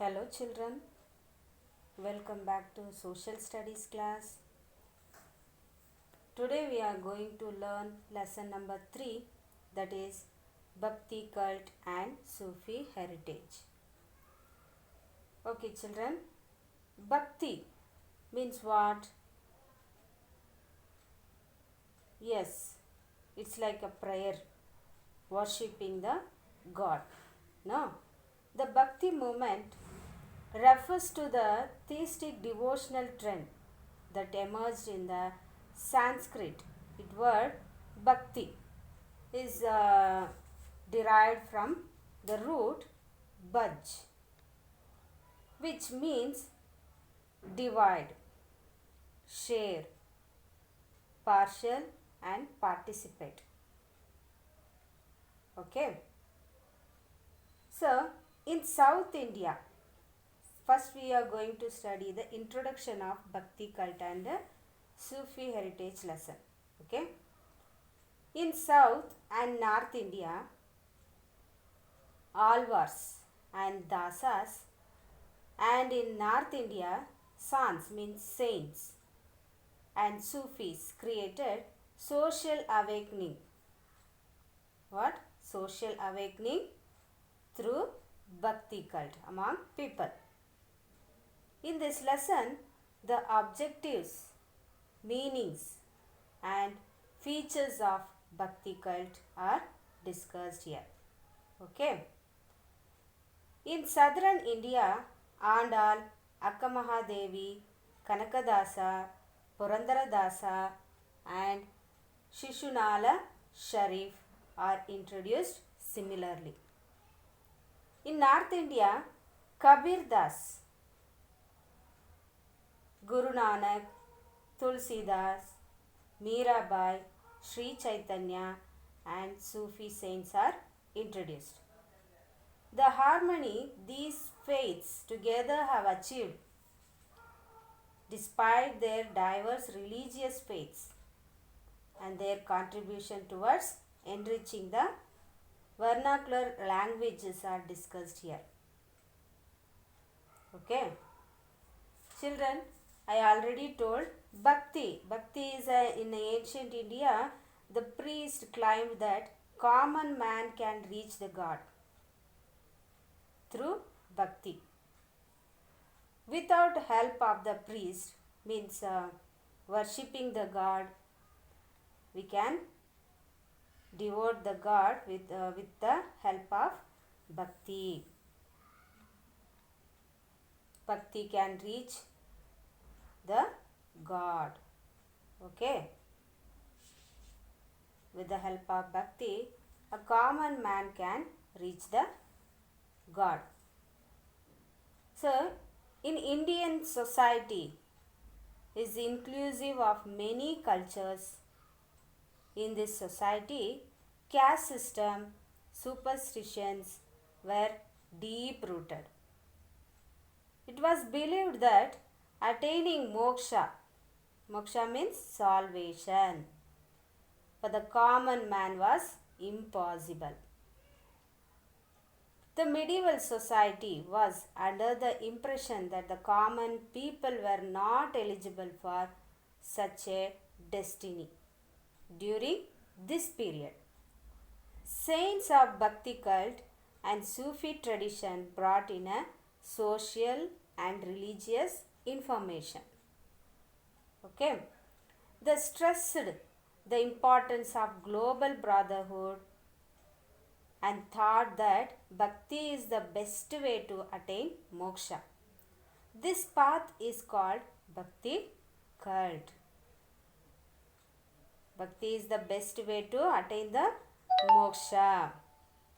Hello children, welcome back to social studies class. Today we are going to learn lesson number 3, that is Bhakti cult and Sufi heritage. Okay children, Bhakti means what? Yes, it's like a prayer, worshipping the God. No, the Bhakti movement refers to the theistic devotional trend that emerged in the Sanskrit. Its word bhakti is derived from the root bhaj, which means divide, share, partial, and participate. Okay. So, in South India, first we are going to study the introduction of Bhakti cult and Sufi heritage lesson. Okay. In South and North India, Alvars and Dasas, and in North India, Sants means saints, and Sufis created social awakening. What? Social awakening through Bhakti cult among people. In this lesson, the objectives, meanings, and features of Bhakti cult are discussed here. Okay. In southern India, Andal, Akkamahadevi, Kanakadasa, Purandaradasa, and Shishunala Sharif are introduced similarly. In North India, Kabir Das, Guru Nanak, Tulsidas, Mirabai, Sri Chaitanya, and Sufi saints are introduced. The harmony these faiths together have achieved, despite their diverse religious faiths and their contribution towards enriching the vernacular languages, are discussed here. Okay. Children, I already told Bhakti. Bhakti is in ancient India, the priest claimed that common man can reach the God through Bhakti. Without help of the priest, means worshipping the God, we can devote the God with the help of Bhakti. Bhakti can reach the God. Okay. With the help of Bhakti, a common man can reach the God. So, in Indian society is inclusive of many cultures. In this society, caste system, superstitions were deep rooted. It was believed that attaining moksha means salvation, for the common man was impossible. The medieval society was under the impression that the common people were not eligible for such a destiny. During this period, saints of Bhakti cult and Sufi tradition brought in a social and religious information. Okay. They stressed the importance of global brotherhood and thought that Bhakti is the best way to attain moksha. This path is called Bhakti cult. Bhakti is the best way to attain the moksha.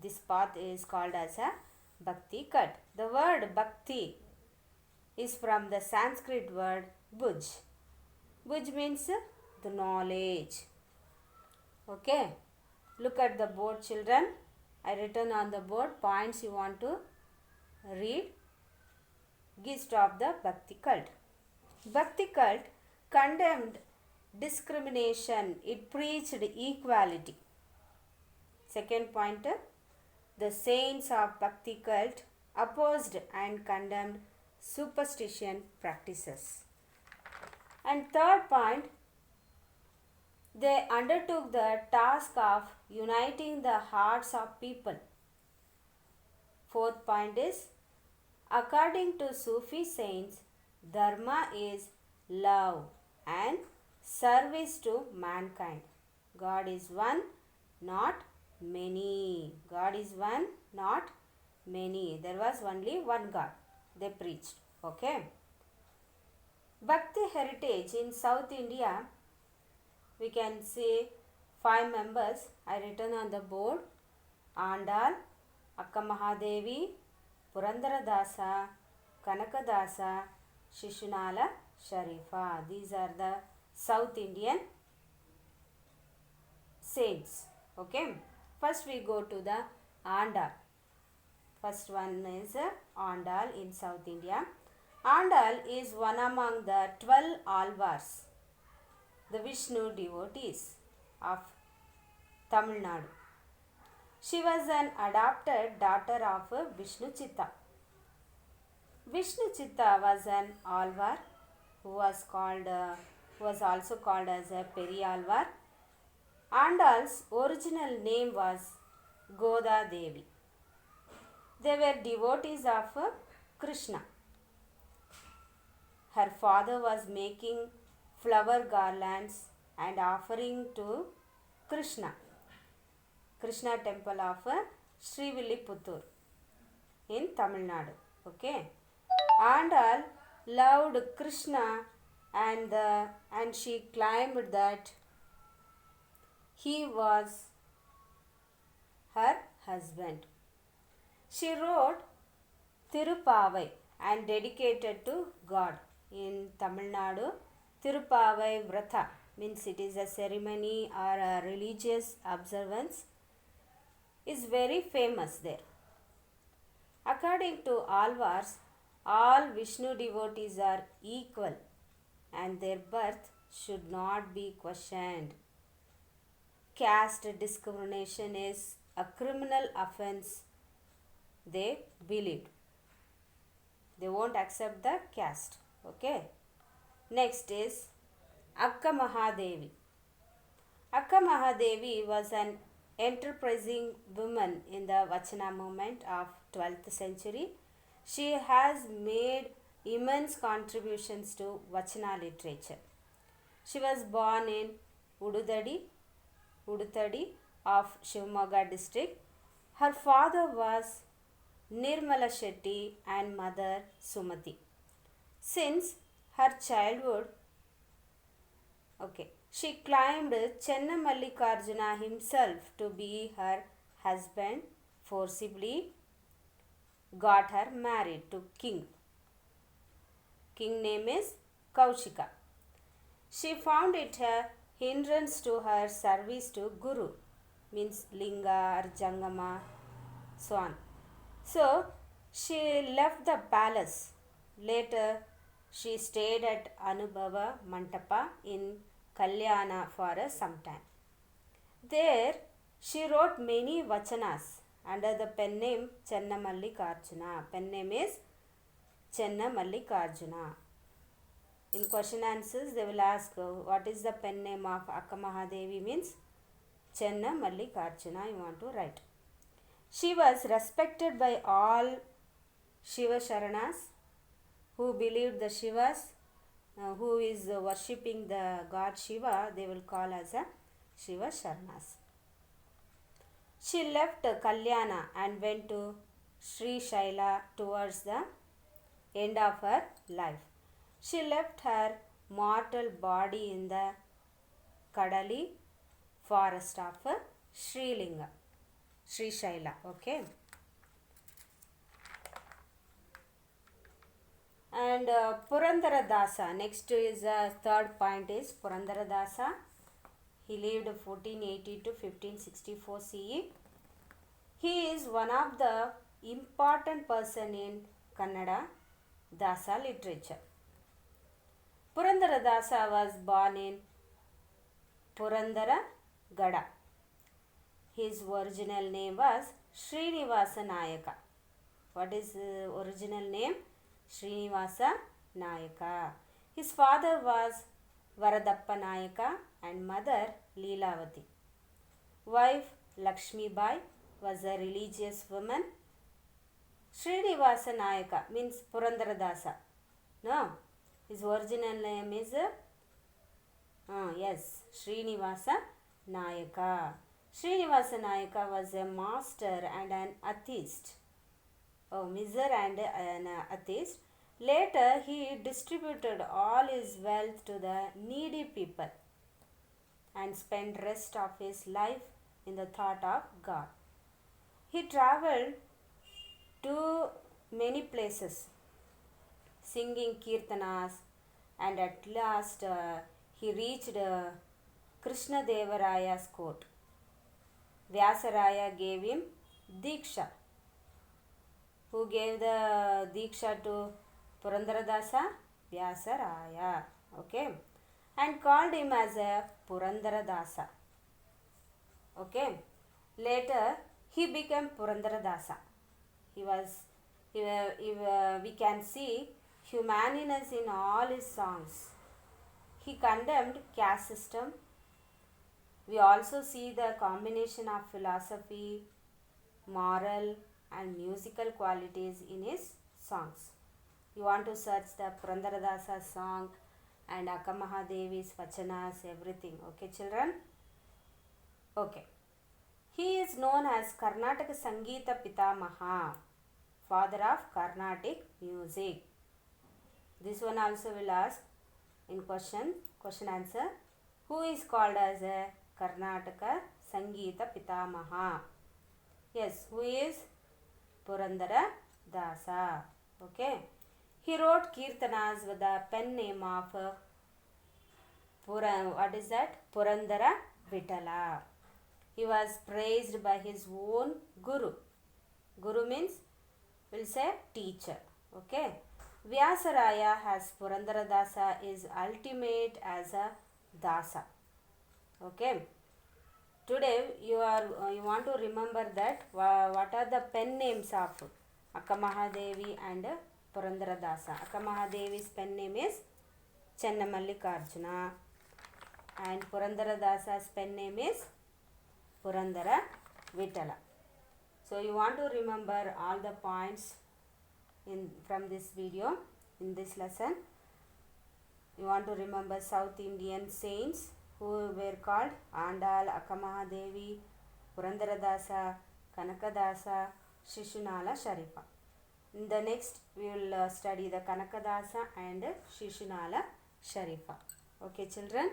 This path is called as a Bhakti cult. The word Bhakti is from the Sanskrit word Bhuj. Bhuj means the knowledge. Okay. Look at the board, children. I written on the board points you want to read. Gist of the Bhakti cult. Bhakti cult condemned discrimination. It preached equality. Second point, the saints of Bhakti cult opposed and condemned superstition practices. And third point, they undertook the task of uniting the hearts of people. Fourth point is, according to Sufi saints, Dharma is love and service to mankind. God is one, not many. God is one, not many. There was only one God. They preached. Okay. Bhakti heritage in South India, we can see 5 members I written on the board. Andal, Akka Mahadevi, Purandaradasa, Kanakadasa, Shishunala, Sharifa. These are the South Indian saints. Okay. First we go to the Andal. First one is Andal in South India. Andal is one among the 12 Alvars, the Vishnu devotees of Tamil Nadu. She was an adopted daughter of Vishnu Chitta. Vishnu Chitta was an Alvar who was also called as a Periyalvar. Andal's original name was Goda Devi. They were devotees of Krishna. Her father was making flower garlands and offering to Krishna temple of Srivilliputturu in Tamil Nadu. Okay. Andal loved Krishna and she claimed that he was her husband. She wrote Tirupavai and dedicated to God. In Tamil Nadu, Tirupavai Vrata means it is a ceremony or a religious observance, is very famous there. According to Alvars, all Vishnu devotees are equal and their birth should not be questioned. Caste discrimination is a criminal offense, they believed. They won't accept the caste. Okay. Next is Akka Mahadevi. Akka Mahadevi was an enterprising woman in the Vachana movement of 12th century. She has made immense contributions to Vachana literature. She was born in Udutadi of Shivamogga district. Her father was Nirmala Shetty and mother Sumati. Since her childhood, she claimed Chenna Mallikarjuna himself to be her husband, forcibly got her married to king. King name is Kaushika. She found it a hindrance to her service to Guru, means Linga or Jangama, so on. So she left the palace. Later, she stayed at Anubhava Mantapa in Kalyana for some time. There, she wrote many vachanas under the pen name Chenna Mallikarjuna. Pen name is Chenna Mallikarjuna. In question answers, they will ask what is the pen name of Akka Mahadevi means Chenna Mallikarjuna you want to write. She was respected by all Shiva Sharanas who believed the Shivas, who is worshipping the god Shiva, they will call as a Shiva Sharanas. She left Kalyana and went to Sri Shaila towards the end of her life. She left her mortal body in the Kadali forest of Sri Linga, Sri Shaila. Okay. And Purandaradasa, next is third point is Purandaradasa. He lived 1480 to 1564 CE. He is one of the important person in Kannada Dasa literature. Purandaradasa was born in Purandara Gada. His original name was Srinivasa Nayaka. What is his original name? Srinivasa Nayaka. His father was Varadappa Nayaka and mother Leelavati. Wife Lakshmi Bai was a religious woman. Srinivasa Nayaka means Purandaradasa. No, his original name is yes, Srinivasa Nayaka. Srinivasa Nayaka was a master and an atheist. Miser and an atheist. Later, he distributed all his wealth to the needy people and spent rest of his life in the thought of God. He traveled to many places singing kirtanas, and at last he reached Krishna Devaraya's court. Vyasaraya gave him Diksha. Who gave the Diksha to Purandaradasa? Vyasaraya. Okay. And called him as a Purandaradasa. Okay. Later, he became Purandaradasa. We can see humaneness in all his songs. He condemned caste system. We also see the combination of philosophy, moral and musical qualities in his songs. You want to search the Purandaradasa song and Akkamahadevi's Vachanas, everything. Okay, children? Okay. He is known as Karnataka Sangeeta Pitamaha, father of Carnatic music. This one also will ask in question answer. Who is called as a Karnataka Sangeeta Pitamaha? Yes, who is Purandara Dasa. Okay. He wrote Kirtanas with the pen name of Purandara Vitala. He was praised by his own Guru. Guru means, we'll say, teacher. Okay. Vyasaraya has Purandaradasa is ultimate as a Dasa. Okay. Today you want to remember that what are the pen names of Akkamahadevi and Purandaradasa. Akkamahadevi's pen name is Channamallikarjuna and Purandaradasa's pen name is Purandara Vitala. So you want to remember all the points from this video, in this lesson. You want to remember South Indian saints who were called Andal, Akkamahadevi, Purandaradasa, Kanakadasa, Shishunala Sharifa. In the next we will study the Kanakadasa and Shishunala Sharifa. Okay, children?